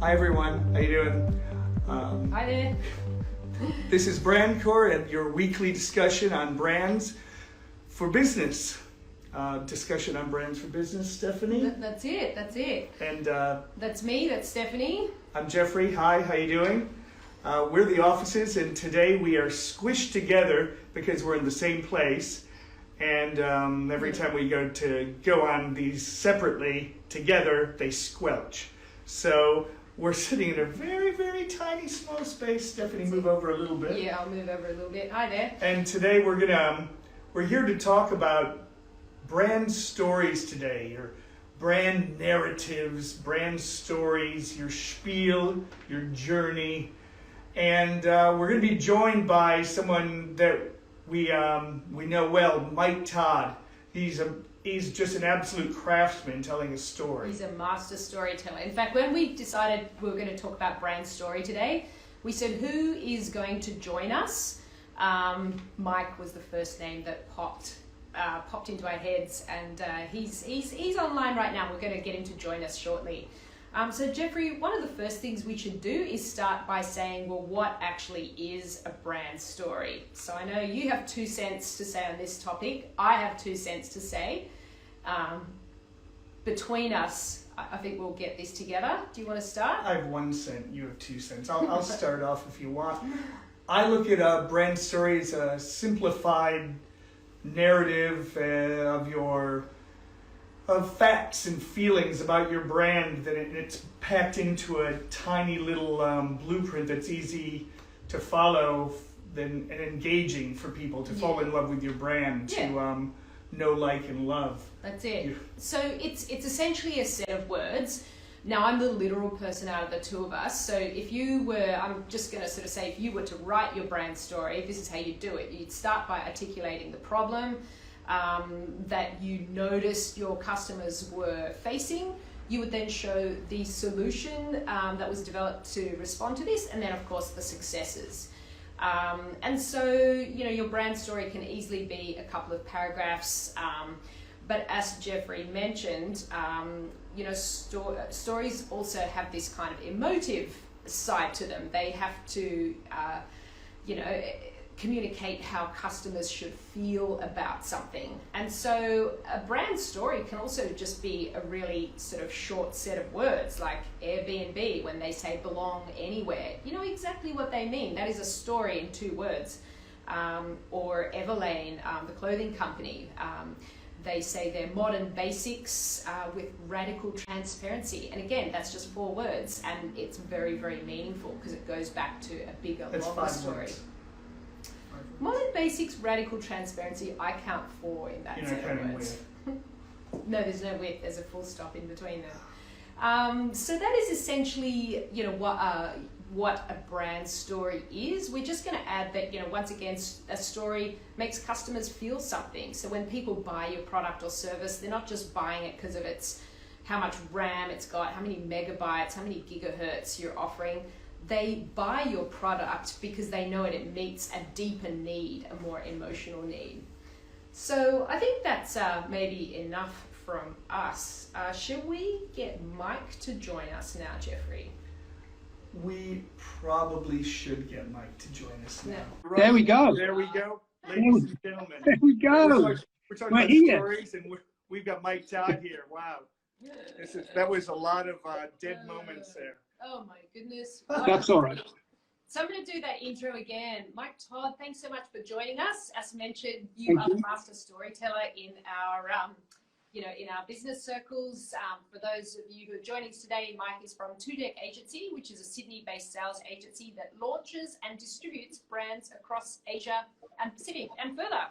Hi everyone, how you doing? Hi there. This is BRANDCORE and your weekly discussion on brands for business. Discussion on brands for business, Stephanie. That's it. And That's me, that's Stephanie. I'm Jeffrey. Hi, how you doing? We're the offices, and today we are squished together because we're in the same place. And every time we go on these separately, together, they squelch. So we're sitting in a very, very tiny, small space. Stephanie, move over a little bit. Yeah, I'll move over a little bit. Hi there. And today we're here to talk about brand stories today, your brand narratives, brand stories, your spiel, your journey. And we're going to be joined by someone that we know well, Mike Todd. He's just an absolute craftsman telling a story. He's a master storyteller. In fact, when we decided we were going to talk about brand story today, we said, who is going to join us? Mike was the first name that popped into our heads, and he's online right now. We're going to get him to join us shortly. So Jeffrey, one of the first things we should do is start by saying, well, what actually is a brand story? So I know you have 2 cents to say on this topic. I have 2 cents to say. Between us, I think we'll get this together. Do you want to start? I have 1 cent. You have 2 cents. I'll start off if you want. I look at a brand story as a simplified narrative of facts and feelings about your brand, that it's packed into a tiny little blueprint that's easy to follow and engaging for people to fall in love with your brand, to know, like, and love. That's it. So it's essentially a set of words. Now, I'm the literal person out of the two of us, so if you were, I'm just going to sort of say, if you were to write your brand story, this is how you do it. You'd start by articulating the problem that you noticed your customers were facing. You would then show the solution that was developed to respond to this, and then of course the successes. And so, your brand story can easily be a couple of paragraphs, but as Jeffrey mentioned, stories also have this kind of emotive side to them. They have to, communicate how customers should feel about something. And so a brand story can also just be a really sort of short set of words, like Airbnb, when they say belong anywhere. You know exactly what they mean. That is a story in 2 words. Or Everlane, the clothing company, they say they're modern basics with radical transparency. And again, that's just 4 words, and it's very, very meaningful because it goes back to a bigger, longer story. Words. Modern basics, radical transparency. I count 4 in that set of words. No, there's no width. There's a full stop in between them. So that is essentially, what a brand story is. We're just going to add that, once again, a story makes customers feel something. So when people buy your product or service, they're not just buying it because of how much RAM it's got, how many megabytes, how many gigahertz you're offering. They buy your product because they know it meets a deeper need, a more emotional need. So I think that's maybe enough from us. Should we get Mike to join us now, Jeffrey? We probably should get Mike to join us now. Right. There we go. There we go. Ladies and gentlemen. There we go. We're talking about stories, and we've got Mike Todd here. Wow. That was a lot of dead moments there. Oh my goodness. That's all right. So I'm going to do that intro again. Mike Todd, thanks so much for joining us. As mentioned, you are the master storyteller in our business circles. For those of you who are joining us today, Mike is from 2Deck Agency, which is a Sydney-based sales agency that launches and distributes brands across Asia and Pacific and further.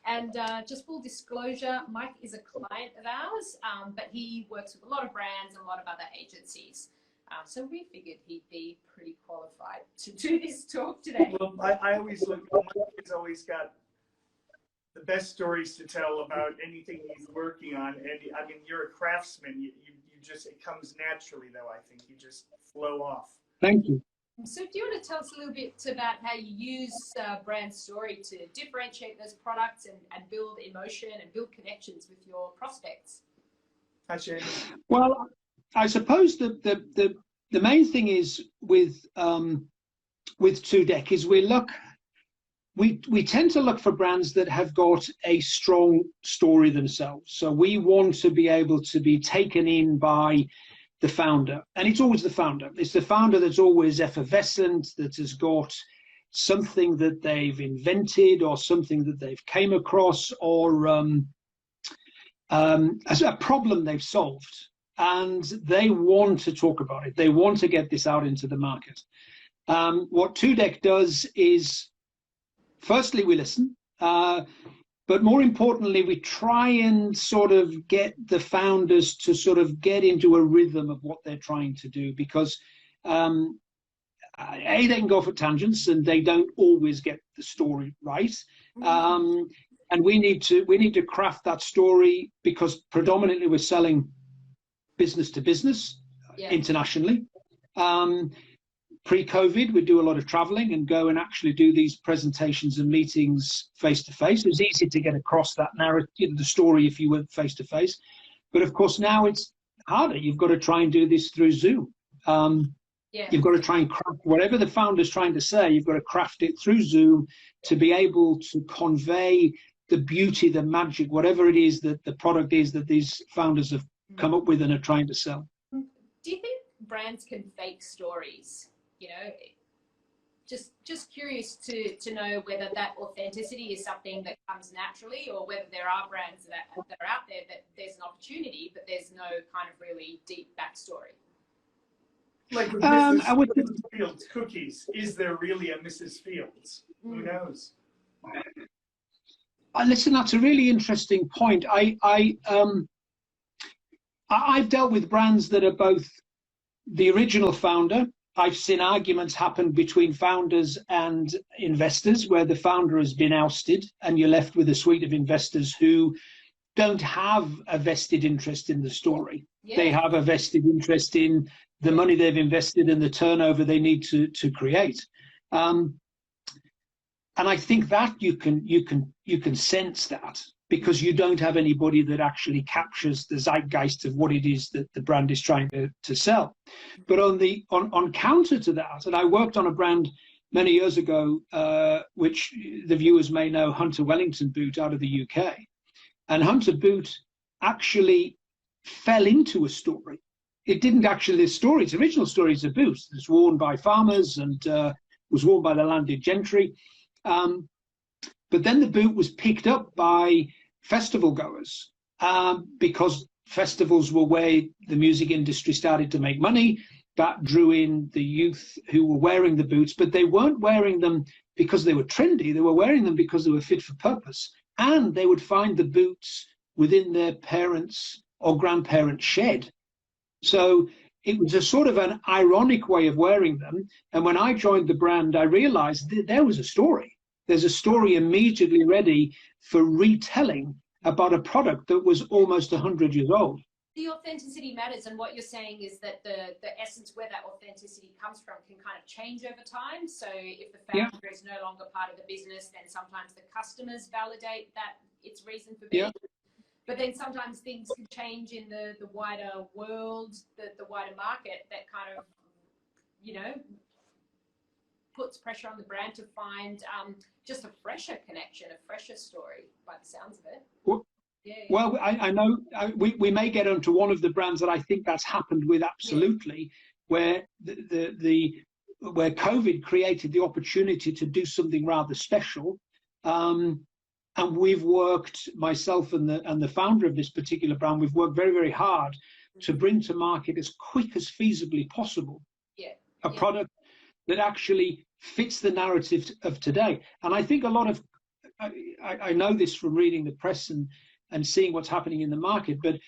And just full disclosure, Mike is a client of ours, but he works with a lot of brands and a lot of other agencies. So we figured he'd be pretty qualified to do this talk today. Well, I always look, Mike has always got the best stories to tell about anything he's working on. And I mean, you're a craftsman. You just, it comes naturally though, I think. You just flow off. Thank you. So do you want to tell us a little bit about how you use brand story to differentiate those products and build emotion and build connections with your prospects? Hi, Shane. Well, I suppose the the main thing is with 2Dec is we tend to look for brands that have got a strong story themselves. So we want to be able to be taken in by the founder, and it's always the founder. It's the founder that's always effervescent, that has got something that they've invented or something that they've came across, or as a problem they've solved, and they want to talk about it. They want to get this out into the market. What 2Dec does is, firstly, we listen, but more importantly, we try and sort of get the founders to sort of get into a rhythm of what they're trying to do, because they can go for tangents and they don't always get the story right. And we need to craft that story, because predominantly we're selling business to business internationally. Pre-COVID, we do a lot of traveling and go and actually do these presentations and meetings face to face. It was easy to get across that narrative, the story, if you were face to face. But of course, now it's harder. You've got to try and do this through Zoom. You've got to try and craft whatever the founder's trying to say. You've got to craft it through Zoom to be able to convey the beauty, the magic, whatever it is that the product is that these founders have come up with and are trying to sell. Do you think brands can fake stories? You know, just curious to know whether that authenticity is something that comes naturally, or whether there are brands that are out there that there's an opportunity, but there's no kind of really deep backstory. Like with Mrs. Fields cookies, is there really a Mrs. Fields? Who knows? Listen, that's a really interesting point. I've dealt with brands that are both the original founder. I've seen arguments happen between founders and investors where the founder has been ousted and you're left with a suite of investors who don't have a vested interest in the story. They have a vested interest in the money they've invested and the turnover they need to create. And I think that you can sense that, because you don't have anybody that actually captures the zeitgeist of what it is that the brand is trying to sell. But on counter to that, and I worked on a brand many years ago, which the viewers may know, Hunter Wellington boot out of the UK. And Hunter boot actually fell into a story. It didn't actually, the story, its original story is a boot that's worn by farmers and was worn by the landed gentry. But then the boot was picked up by festival goers because festivals were where the music industry started to make money. That drew in the youth who were wearing the boots, but they weren't wearing them because they were trendy. They were wearing them because they were fit for purpose. And they would find the boots within their parents' or grandparents' shed. So it was a sort of an ironic way of wearing them. And when I joined the brand, I realized that there was a story. There's a story immediately ready for retelling about a product that was almost 100 years old. The authenticity matters, and what you're saying is that the essence where that authenticity comes from can kind of change over time. So if the founder is no longer part of the business, then sometimes the customers validate that it's reason for being. But then sometimes things can change in the wider world, the wider market, that kind of, you know, puts pressure on the brand to find just a fresher connection, a fresher story, by the sounds of it. Well, I know we may get onto one of the brands that I think that's happened with, absolutely, where where COVID created the opportunity to do something rather special. And we've worked, myself and the founder of this particular brand, we've worked very, very hard to bring to market as quick as feasibly possible a product that actually fits the narrative of today. And I think a lot of, I know this from reading the press and seeing what's happening in the market, but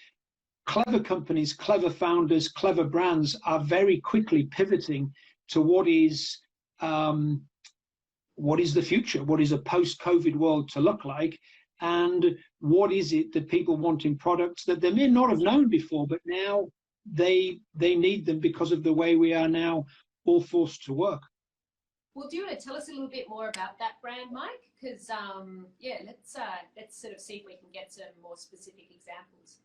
clever companies, clever founders, clever brands are very quickly pivoting to what is the future, what is a post-COVID world to look like, and what is it that people want in products that they may not have known before, but now they need them because of the way we are now all forced to work. Well, do you want to tell us a little bit more about that brand, Mike? Because let's sort of see if we can get some more specific examples.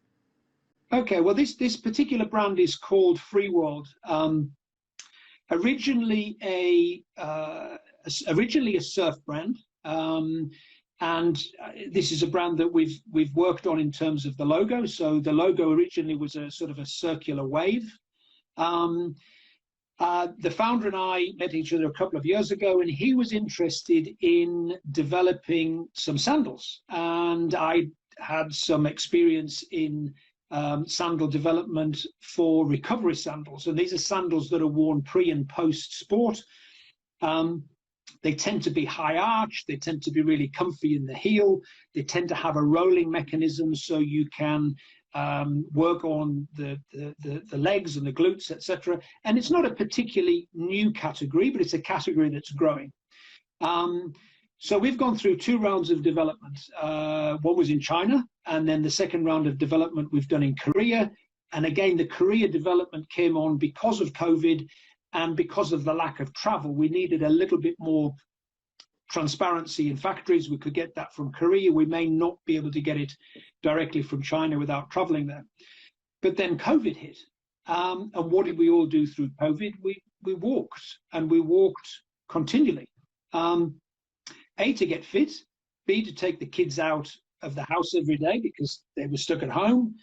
Okay, well, this particular brand is called Free World. originally a surf brand, and this is a brand that we've worked on in terms of the logo. So the logo originally was a sort of a circular wave. The founder and I met each other a couple of years ago, and he was interested in developing some sandals, and I had some experience in sandal development for recovery sandals, and these are sandals that are worn pre and post sport. They tend to be high arch, they tend to be really comfy in the heel, they tend to have a rolling mechanism so you can work on the legs and the glutes, etc. And it's not a particularly new category, but it's a category that's growing. So we've gone through 2 rounds of development. One was in China, and then the second round of development we've done in Korea. And again, the Korea development came on because of COVID and because of the lack of travel. We needed a little bit more transparency in factories. We could get that from Korea. We may not be able to get it directly from China without traveling there. But then COVID hit. And what did we all do through COVID? We walked, and we walked continually. A, to get fit, B, to take the kids out of the house every day because they were stuck at home.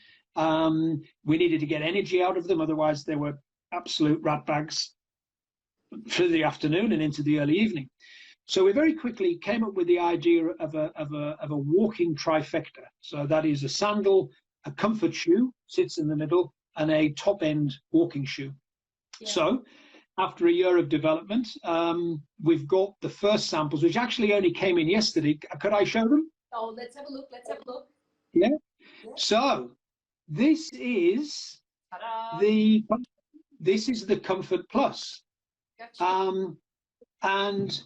We needed to get energy out of them, otherwise they were absolute rat bags through the afternoon and into the early evening. So we very quickly came up with the idea of a walking trifecta. So that is a sandal, a comfort shoe, sits in the middle, and a top-end walking shoe. Yeah. So after a year of development, we've got the first samples, which actually only came in yesterday. Could I show them? Oh, let's have a look. Let's have a look. Yeah. So this is the Comfort Plus. Gotcha. And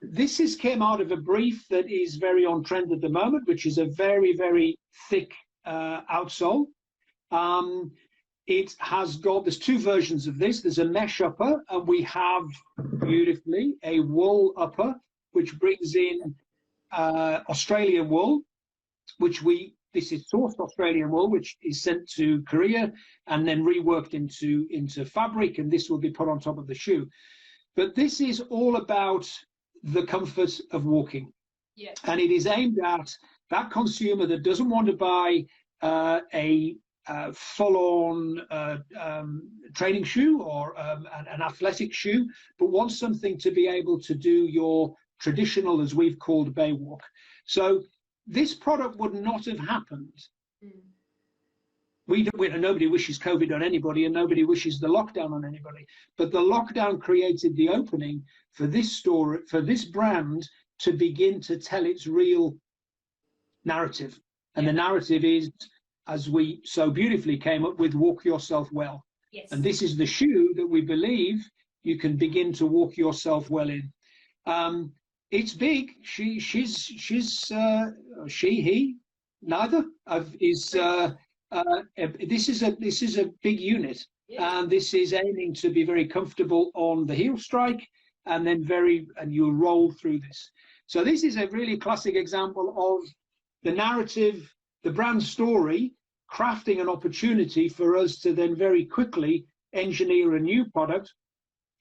this came out of a brief that is very on trend at the moment, which is a very, very thick outsole. It has got, there's 2 versions of this. There's a mesh upper, and we have, beautifully, a wool upper, which brings in Australian wool, this is sourced Australian wool, which is sent to Korea and then reworked into fabric, and this will be put on top of the shoe. But this is all about the comfort of walking. Yeah. And it is aimed at that consumer that doesn't want to buy a full-on training shoe or an athletic shoe, but wants something to be able to do your traditional, as we've called, bay walk. So this product would not have happened. Nobody wishes COVID on anybody, and nobody wishes the lockdown on anybody. But the lockdown created the opening for this store, for this brand, to begin to tell its real narrative. And the narrative is, as we so beautifully came up with, walk yourself well. Yes. And this is the shoe that we believe you can begin to walk yourself well in. It's big. Neither this is a big unit, and this is aiming to be very comfortable on the heel strike, and then you'll roll through this. So this is a really classic example of the narrative, the brand story, crafting an opportunity for us to then very quickly engineer a new product,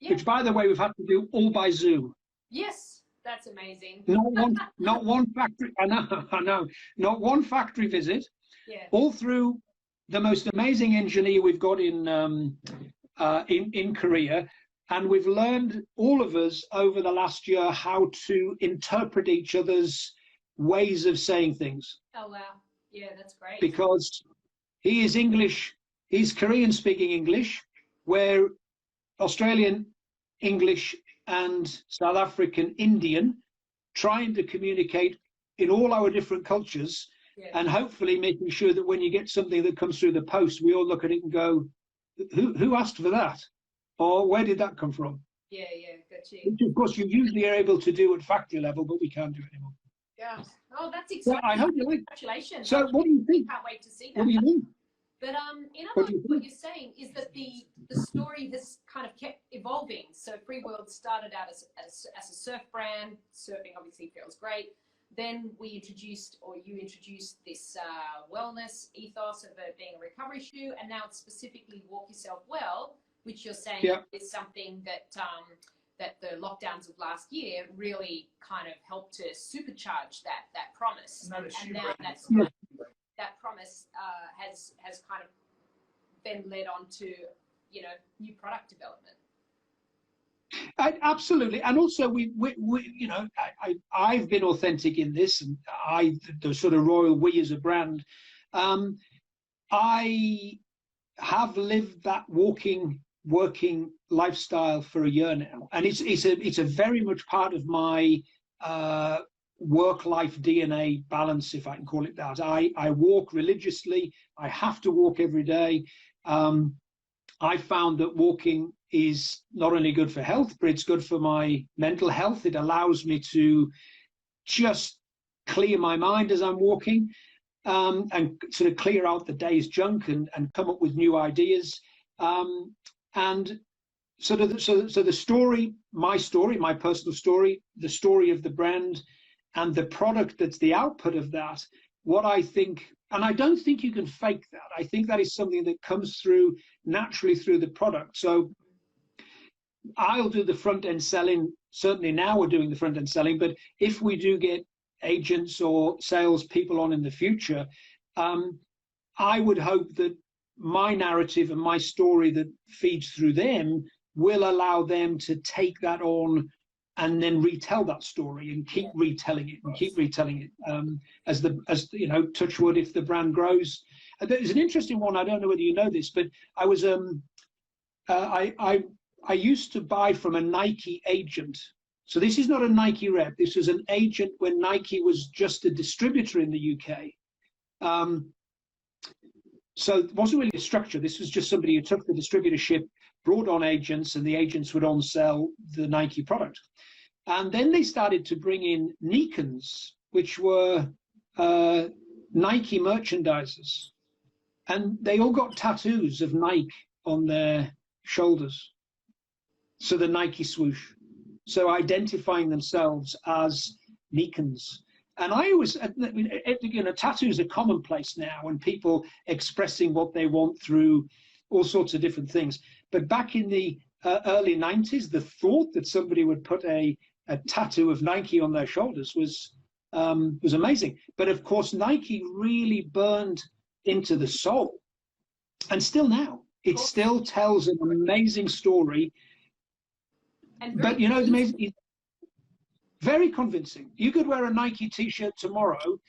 which, by the way, we've had to do all by Zoom. Yes, that's amazing. Not one factory. I know. Not one factory visit. Yeah. All through the most amazing engineer we've got in Korea, and we've learned, all of us, over the last year, how to interpret each other's ways of saying things. Oh wow! Yeah, that's great. Because he is English, he's Korean speaking English, where Australian English and South African Indian, trying to communicate in all our different cultures. Yeah. And hopefully making sure that when you get something that comes through the post, we all look at it and go, who asked for that? Or where did that come from? Yeah, got you. Which, of course, you usually are able to do at factory level, but we can't do it anymore. Yeah. Oh, that's exciting. So I hope you like. Congratulations. So what do you think? Can't wait to see that. What do you think? But in other words, what you're saying is that the story has kind of kept evolving. So Free World started out as a surf brand. Surfing obviously feels great. Then you introduced this wellness ethos of it being a recovery shoe, and now it's specifically walk yourself well, which you're saying Yeah. is something that that the lockdowns of last year really kind of helped to supercharge that promise. And now that promise has kind of then led on to, you know, new product development. Absolutely, and also we you know, I've been authentic in this, and the sort of royal we as a brand. I have lived that working lifestyle for a year now, and it's a very much part of my work-life DNA balance, if I can call it that. I walk religiously. I have to walk every day. I found that walking is not only good for health, but it's good for my mental health. It allows me to just clear my mind as I'm walking, and sort of clear out the day's junk and come up with new ideas. And so the story, my personal story, the story of the brand, and the product that's the output of that, what I think, and I don't think you can fake that. I think that is something that comes through naturally through the product. So I'll do the front end selling. Certainly now we're doing the front end selling, but if we do get agents or sales people on in the future, I would hope that my narrative and my story that feeds through them will allow them to take that on and then retell that story and keep retelling it as you know, touch wood, if the brand grows. There's an interesting one. I don't know whether you know this, but I was I used to buy from a Nike agent. So this is not a Nike rep. This was an agent when Nike was just a distributor in the UK. So it wasn't really a structure. This was just somebody who took the distributorship, brought on agents, and the agents would on-sell the Nike product. And then they started to bring in Nikons, which were Nike merchandisers. And they all got tattoos of Nike on their shoulders. So the Nike swoosh. So identifying themselves as Nikons. And I always, you know, tattoos are commonplace now, and people expressing what they want through all sorts of different things. But back in the early 90s, the thought that somebody would put a tattoo of Nike on their shoulders was amazing. But of course, Nike really burned into the soul. And still now, it still tells an amazing story. But you know, the amazing, very convincing. You could wear a Nike t-shirt tomorrow,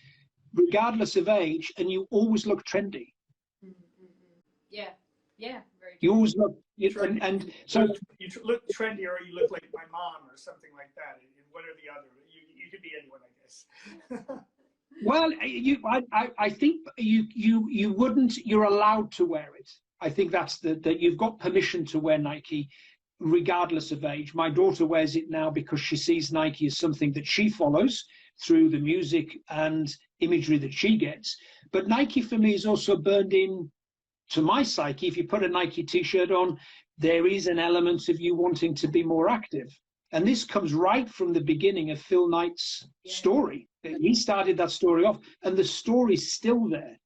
regardless of age, and you always look trendy. Yeah, yeah, very true. You always look, and so you look trendy, or you look like my mom, or something like that. One or the other. You could be anyone, I guess. Well, I think you wouldn't. You're allowed to wear it. I think that's that you've got permission to wear Nike, regardless of age. My daughter wears it now because she sees Nike as something that she follows through the music and imagery that she gets. But Nike for me is also burned in to my psyche. If you put a Nike t-shirt on, there is an element of you wanting to be more active. And this comes right from the beginning of Phil Knight's story. He started that story off, and the story's still there,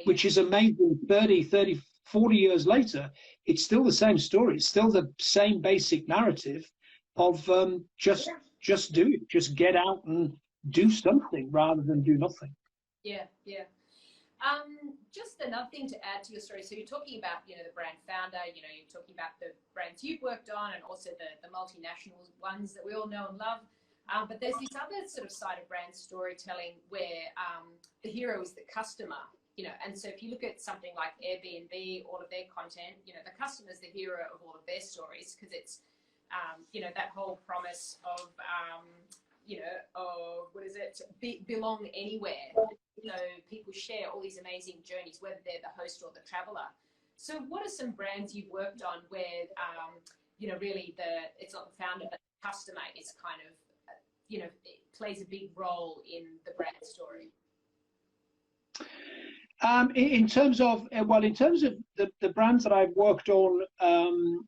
which is amazing. 30, 40 years later, it's still the same story. It's still the same basic narrative of just do it. Just get out and do something rather than do nothing. Yeah, yeah. Just another thing to add to your story. So you're talking about, you know, the brand founder, you know, you're talking about the brands you've worked on, and also the multinational ones that we all know and love. But there's this other sort of side of brand storytelling where the hero is the customer, you know. And so if you look at something like Airbnb, all of their content, you know, the customer's the hero of all of their stories, because it's, you know, that whole promise of, you know, what is it? Belong anywhere. So people share all these amazing journeys, whether they're the host or the traveler. So what are some brands you've worked on where, you know, really it's not the founder, but the customer is kind of, you know, it plays a big role in the brand story? In terms of the brands that I've worked on, well,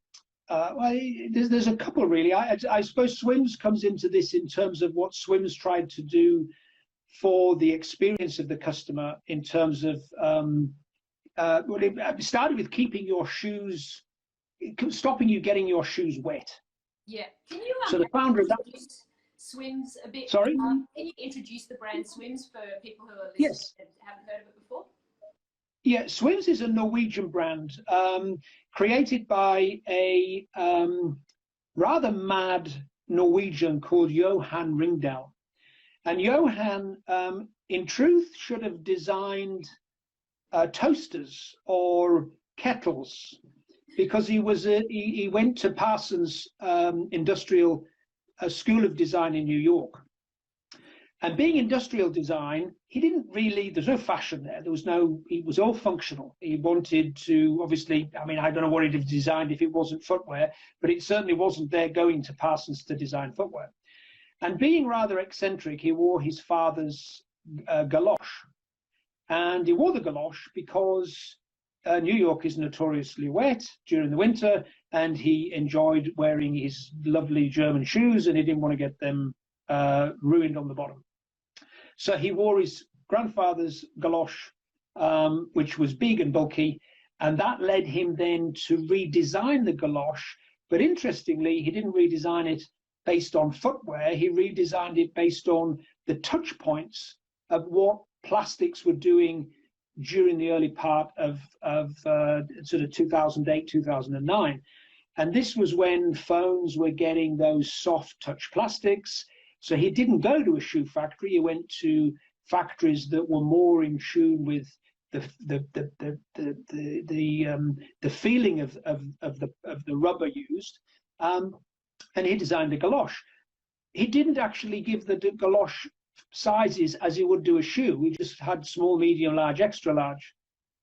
there's a couple really. I suppose Swims comes into this in terms of what Swims tried to do for the experience of the customer in terms of, well, it started with keeping your shoes stopping you getting your shoes wet. Yeah. Can you So the founder of that, introduce Swims a bit? sorry? Can you introduce the brand Swims for people who are listening Yes. and haven't heard of it before? Yeah, Swims is a Norwegian brand created by a rather mad Norwegian called Johan Ringdal. And Johan, in truth, should have designed toasters or kettles, because he went to Parsons Industrial School of Design in New York. And being industrial design, he didn't really, there's no fashion there. It was all functional. He wanted to, obviously, I mean, I don't know what he'd have designed if it wasn't footwear, but it certainly wasn't there going to Parsons to design footwear. And being rather eccentric, he wore his father's galosh. And he wore the galosh because New York is notoriously wet during the winter, and he enjoyed wearing his lovely German shoes, and he didn't want to get them ruined on the bottom. So he wore his grandfather's galosh, which was big and bulky, and that led him then to redesign the galosh. But interestingly, he didn't redesign it based on footwear. He redesigned it based on the touch points of what plastics were doing during the early part of sort of 2008, 2009. And this was when phones were getting those soft touch plastics. So he didn't go to a shoe factory. He went to factories that were more in tune with the feeling of the rubber used, and he designed a galosh. He didn't actually give the galosh sizes as he would do a shoe. He just had small, medium, large, extra large.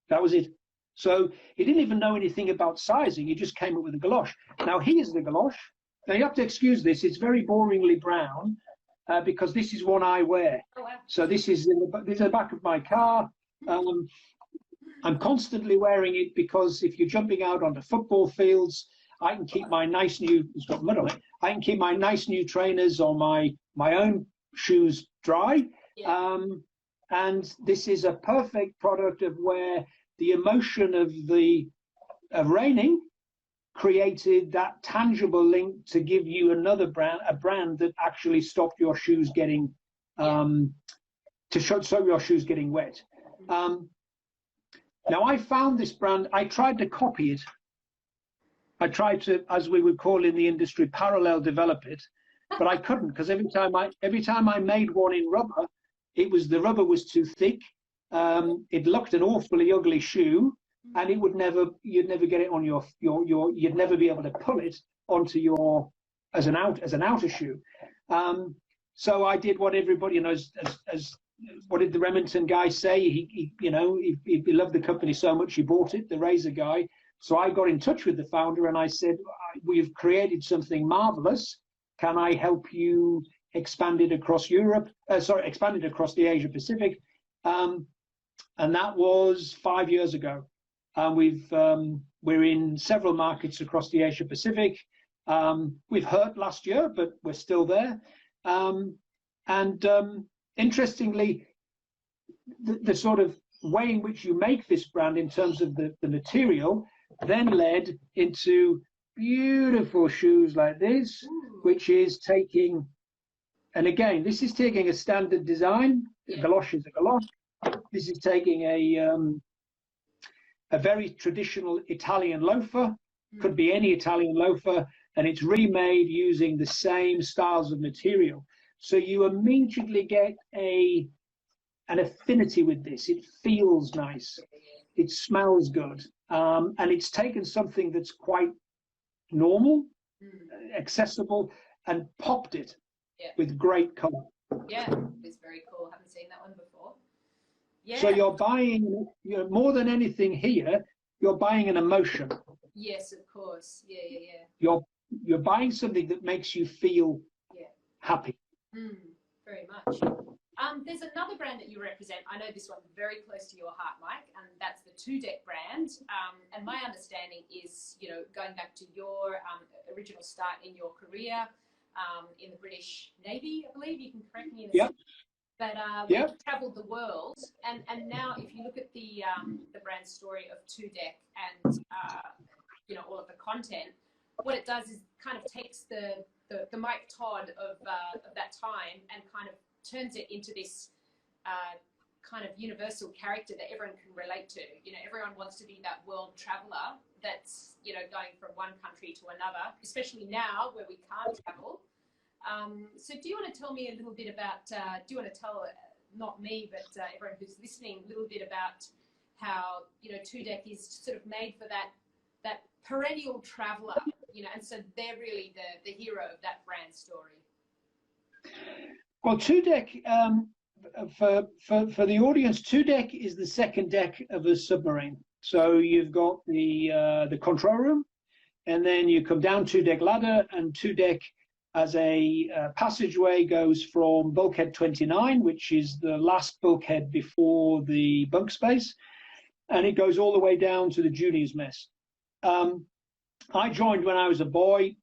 That was it. So he didn't even know anything about sizing. He just came up with a galosh. Now here's the galosh. Now you have to excuse this. It's very boringly brown because this is one I wear. Oh, wow. So this is the back of my car. I'm constantly wearing it because if you're jumping out onto football fields, I can keep my nice new, it's got mud on it, I can keep my nice new trainers or my own shoes dry. Yeah. And this is a perfect product of where the emotion of raining created that tangible link to give you another brand that actually stopped your shoes getting so your shoes getting wet. Now I found this brand, I tried to copy it. I tried to, as we would call in the industry, parallel develop it, but I couldn't, because every time I made one in rubber, the rubber was too thick. It looked an awfully ugly shoe, and you'd never get it on you'd never be able to pull it onto as an outer shoe. So I did what everybody, as what did the Remington guy say? He loved the company so much he bought it, the razor guy. So I got in touch with the founder and I said, we've created something marvelous. Can I help you expand it across expand it across the Asia Pacific? And that was 5 years ago. We're in several markets across the Asia Pacific. We've hurt last year, but we're still there. Interestingly, the sort of way in which you make this brand in terms of the material then led into beautiful shoes like this, which is taking, and again, this is taking a standard design. A galosh is a galosh. This is taking a very traditional Italian loafer, could be any Italian loafer, and it's remade using the same styles of material. So you immediately get an affinity with this. It feels nice. It smells good. And it's taken something that's quite normal, accessible, and popped it with great color. Yeah, it's very cool. I haven't seen that one before. Yeah. So you're buying, more than anything here, you're buying an emotion. Yes, of course. Yeah. You're buying something that makes you feel happy. Very much. There's another brand that you represent. I know this one's very close to your heart, Mike, and that's the Two Deck brand. And my understanding is, going back to your original start in your career in the British Navy, I believe. You can correct me in a second. But we've travelled the world, and now if you look at the brand story of Two Deck and all of the content. What it does is kind of takes the Mike Todd of that time and kind of turns it into this kind of universal character that everyone can relate to. Everyone wants to be that world traveler that's, going from one country to another, especially now where we can't travel. So do you want to tell me a little bit about, do you want to tell, not me, but everyone who's listening, a little bit about how, Two Deck is sort of made for that perennial traveler, and so they're really the hero of that brand story. Well, Two Deck, for the audience, Two Deck is the second deck of a submarine. So you've got the control room, and then you come down Two Deck ladder, and Two Deck as a passageway goes from bulkhead 29, which is the last bulkhead before the bunk space, and it goes all the way down to the juniors mess. I joined when I was a boy,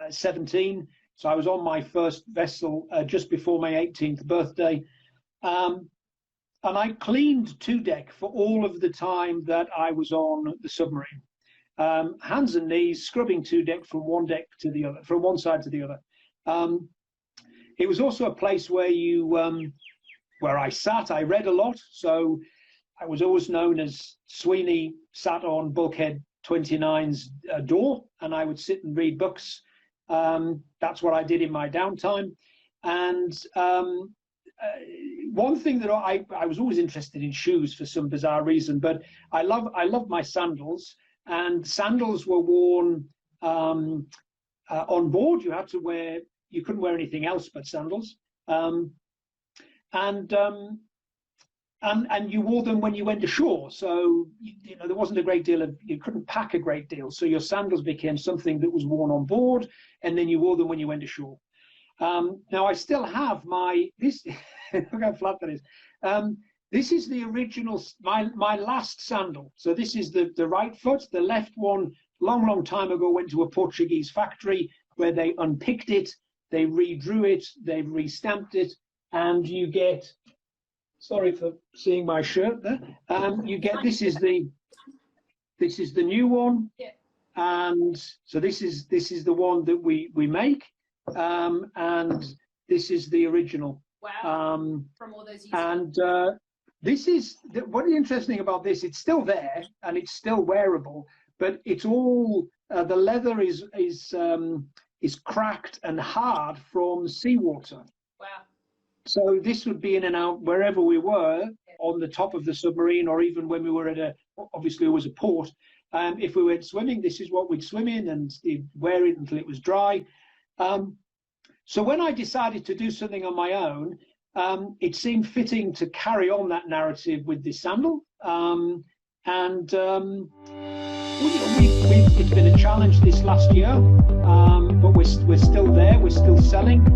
17, so I was on my first vessel just before my 18th birthday. And I cleaned Two Deck for all of the time that I was on the submarine. Hands and knees, scrubbing Two Deck from one deck to the other, from one side to the other. It was also a place where where I sat. I read a lot, so I was always known as Sweeney sat on bulkhead 29's door, and I would sit and read books. That's what I did in my downtime. And one thing that I was always interested in shoes for some bizarre reason, but I love my sandals, and sandals were worn on board. You couldn't wear anything else but sandals, and you wore them when you went ashore. So there wasn't a great deal of, you couldn't pack a great deal, so your sandals became something that was worn on board, and then you wore them when you went ashore. Now I still have this. Look how flat that is. This is the original, my last sandal. So this is the right foot. The left one, long time ago, went to a Portuguese factory where they unpicked it, they redrew it, they restamped it, and you get, sorry for seeing my shirt there, you get, this is the new one. Yeah. And so this is the one that we make, and this is the original. Wow. From all those years. And this is what is interesting about this. It's still there and it's still wearable, but it's all the leather is cracked and hard from seawater. Wow. So this would be in and out wherever we were, on the top of the submarine, or even when we were at obviously it was a port. If we went swimming, this is what we'd swim in, and wear it until it was dry. So when I decided to do something on my own, it seemed fitting to carry on that narrative with this sandal. It's been a challenge this last year, but we're still there. We're still selling.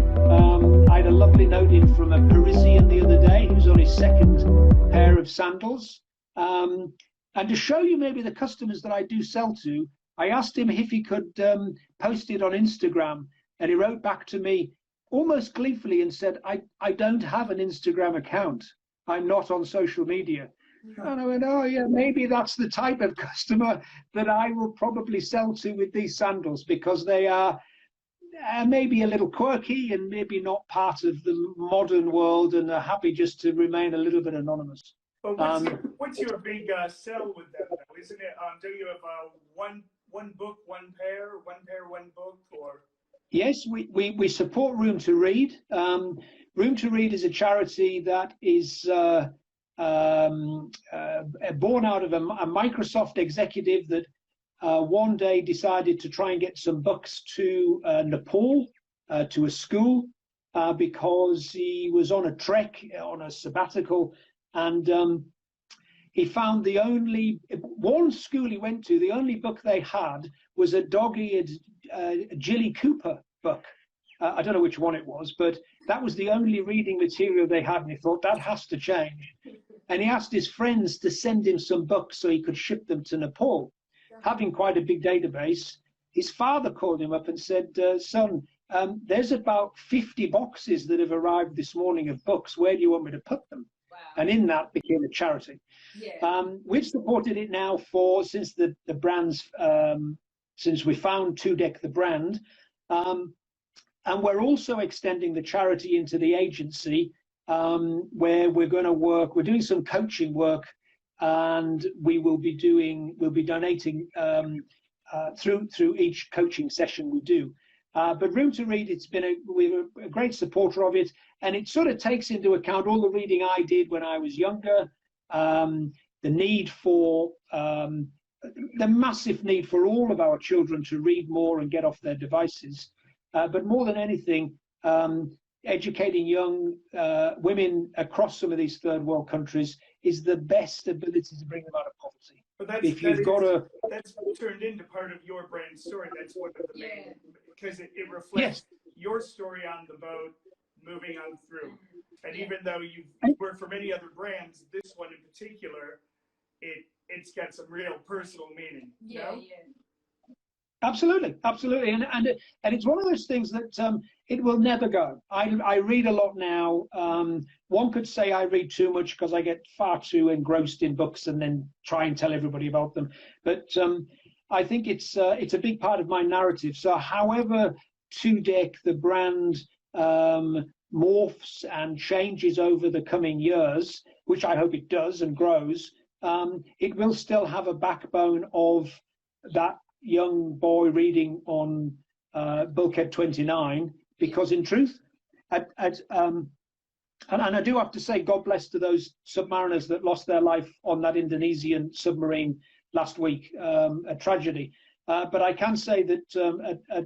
I had a lovely note in from a Parisian the other day who's on his second pair of sandals. And to show you maybe the customers that I do sell to, I asked him if he could post it on Instagram, and he wrote back to me almost gleefully and said, I don't have an Instagram account. I'm not on social media. And I went, oh yeah, maybe that's the type of customer that I will probably sell to with these sandals, because they are maybe a little quirky and maybe not part of the modern world, and are happy just to remain a little bit anonymous. But what's your big sell with them, though? Isn't it? Do you have one book, one pair, one book, or? Yes, we support Room to Read. Room to Read is a charity that is born out of a Microsoft executive that one day decided to try and get some books to Nepal, to a school, because he was on a trek, on a sabbatical, and he found one school he went to, the only book they had was a dog-eared Jilly Cooper book. I don't know which one it was, but that was the only reading material they had, and he thought that has to change. And he asked his friends to send him some books so he could ship them to Nepal. Having quite a big database, his father called him up and said, son, there's about 50 boxes that have arrived this morning of books. Where do you want me to put them? Wow. and in that became a charity. We've supported it now since the brands, since we found 2Dec the brand, and we're also extending the charity into the agency, where we're doing some coaching work, and we'll be donating through each coaching session we do. But Room to Read, we're a great supporter of it, and it sort of takes into account all the reading I did when I was younger, the need for the massive need for all of our children to read more and get off their devices. But more than anything, educating young women across some of these third world countries is the best ability to bring them out of poverty. But that's turned into part of your brand story. That's one of the main, because it reflects your story on the boat, moving on through. And even though you've worked for many other brands, this one in particular, it's got some real personal meaning. Absolutely, and it's one of those things that it will never go. I read a lot now. One could say I read too much because I get far too engrossed in books and then try and tell everybody about them. But I think it's a big part of my narrative. So however 2Dec the brand morphs and changes over the coming years, which I hope it does and grows, it will still have a backbone of that young boy reading on Bulkhead 29, because in truth, and I do have to say, God bless to those submariners that lost their life on that Indonesian submarine last week, a tragedy. But I can say that a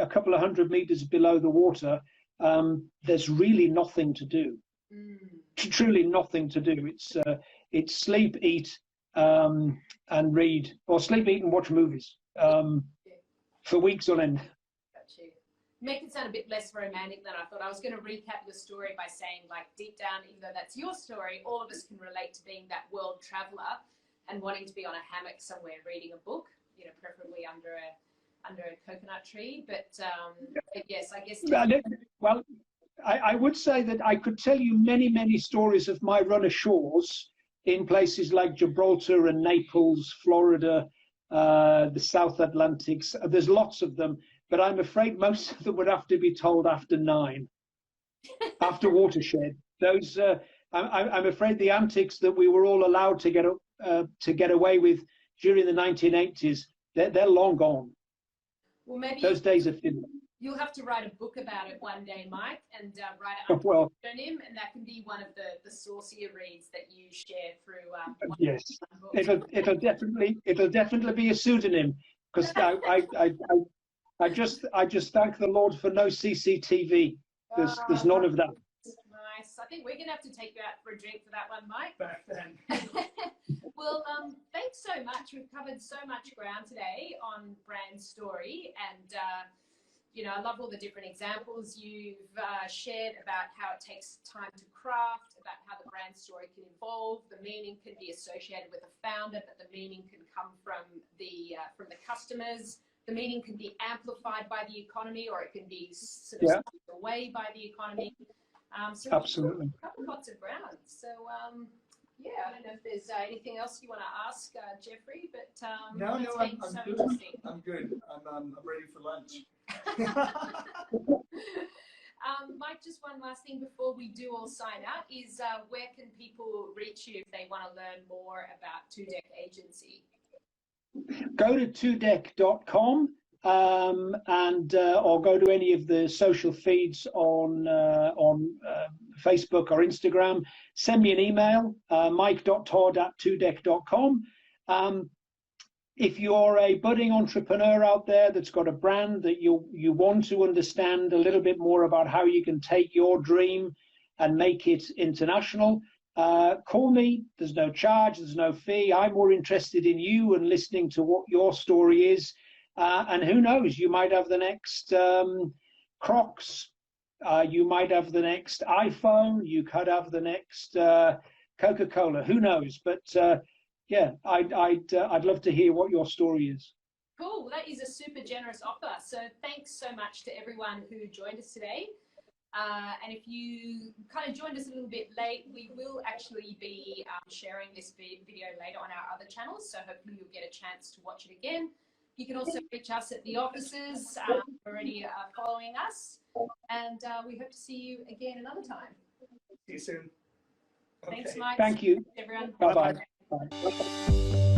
couple of 100 meters below the water, there's really nothing to do. Truly nothing to do. It's sleep, eat, and read, or sleep, eat, and watch movies. For weeks on end. Got you. Make it sound a bit less romantic than I thought. I was going to recap the story by saying, like, deep down, even though that's your story, all of us can relate to being that world traveler and wanting to be on a hammock somewhere reading a book, preferably under a coconut tree. But yes, I guess. Well, I would say that I could tell you many stories of my run ashores in places like Gibraltar and Naples, Florida, the South Atlantics. There's lots of them, but I'm afraid most of them would have to be told after 9, after Watershed. Those, I'm afraid, the antics that we were all allowed to get away with during the 1980s, they're long gone. Well, maybe those days are finished. You'll have to write a book about it one day, Mike, and write it under pseudonym, and that can be one of the saucier reads that you share through. Yes, it'll definitely be a pseudonym, because I just thank the Lord for no CCTV. There's none of that. Nice. I think we're gonna have to take you out for a drink for that one, Mike. Back then. Well, thanks so much. We've covered so much ground today on brand story, and I love all the different examples you've shared about how it takes time to craft, about how the brand story can evolve. The meaning can be associated with a founder, but the meaning can come from the customers. The meaning can be amplified by the economy, or it can be sort of stripped away by the economy. So absolutely. We've covered lots of ground. So I don't know if there's anything else you want to ask, Jeffrey, but no, I'm so good. interesting. I'm good. I'm ready for lunch. Mike, just one last thing before we do all sign out is where can people reach you if they want to learn more about 2Dec Agency? Go to 2dec.com and or go to any of the social feeds on Facebook or Instagram. Send me an email, mike.todd@2dec.com. If you're a budding entrepreneur out there that's got a brand that you want to understand a little bit more about how you can take your dream and make it international, call me. There's no charge, there's no fee. I'm more interested in you and listening to what your story is. And who knows, you might have the next Crocs, you might have the next iPhone, you could have the next Coca-Cola, who knows? But I'd love to hear what your story is. Cool. Well, that is a super generous offer. So thanks so much to everyone who joined us today. And if you kind of joined us a little bit late, we will actually be sharing this video later on our other channels, so hopefully you'll get a chance to watch it again. You can also reach us at the offices already following us, and we hope to see you again another time. See you soon. Okay. Thanks, Mike. Thank you. Everyone. Bye-bye. Bye.